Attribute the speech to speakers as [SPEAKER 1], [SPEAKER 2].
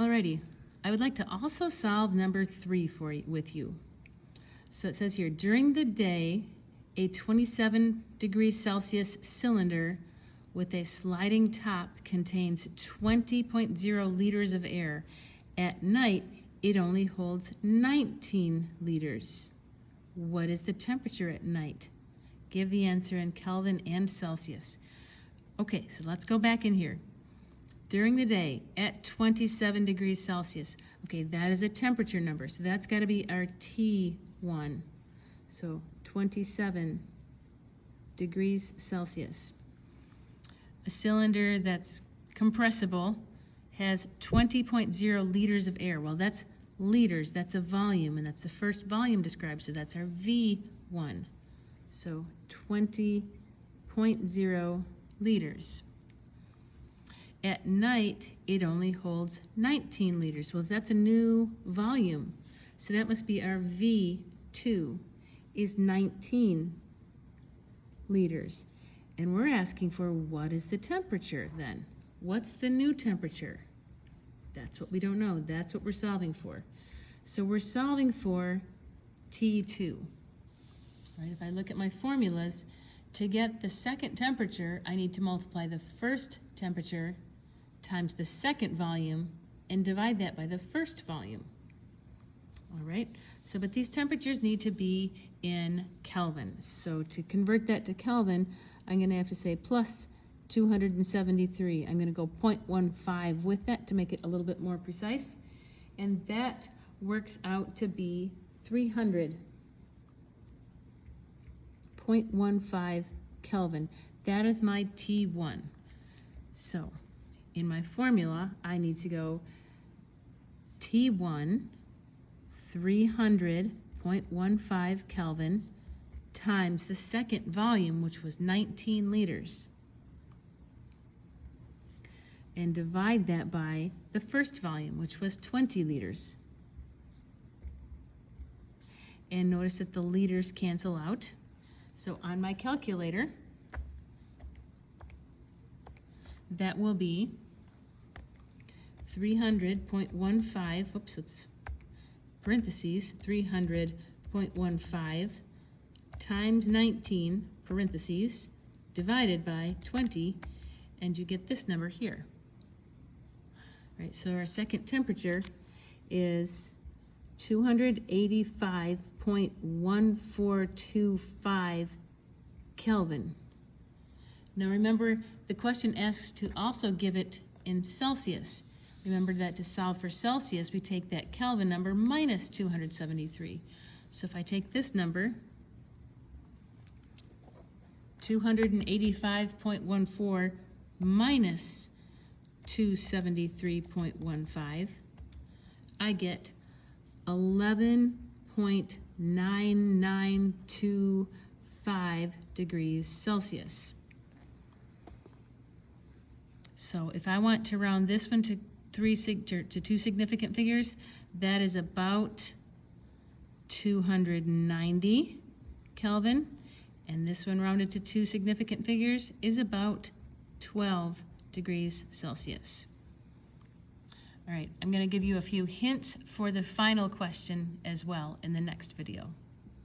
[SPEAKER 1] Alrighty, I would like to also solve number 3 with you. So it says here, during the day, a 27 degrees Celsius cylinder with a sliding top contains 20.0 liters of air. At night, it only holds 19 liters. What is the temperature at night? Give the answer in Kelvin and Celsius. Okay, so let's go back in here. During the day at 27 degrees Celsius. Okay, that is a temperature number, so that's got to be our T1. So 27 degrees Celsius. A cylinder that's compressible has 20.0 liters of air. Well, that's liters, that's a volume, and that's the first volume described, so that's our V1. So 20.0 liters. At night, it only holds 19 liters. Well, that's a new volume. So that must be our V2 is 19 liters. And we're asking for what is the temperature then? What's the new temperature? That's what we don't know. That's what we're solving for. So we're solving for T2. Right, if I look at my formulas, to get the second temperature, I need to multiply the first temperature times the second volume and divide that by the first volume. All right, so but these temperatures need to be in Kelvin. So to convert that to Kelvin, I'm going to have to say plus 273. I'm going to go 0.15 with that to make it a little bit more precise. And that works out to be 300.15 Kelvin. That is my T1. So in my formula, I need to go T1, 300.15 Kelvin, times the second volume, which was 19 liters. And divide that by the first volume, which was 20 liters. And notice that the liters cancel out. So on my calculator, that will be 300.15, whoops, it's parentheses, 300.15 times 19, parentheses, divided by 20, and you get this number here. All right, so our second temperature is 285.1425 Kelvin. Now remember, the question asks to also give it in Celsius. Remember that to solve for Celsius, we take that Kelvin number minus 273. So if I take this number, 285.14 minus 273.15, I get 11.9925 degrees Celsius. So if I want to round this one to two significant figures, that is about 290 Kelvin, and this one rounded to two significant figures is about 12 degrees Celsius. All right, I'm going to give you a few hints for the final question as well in the next video.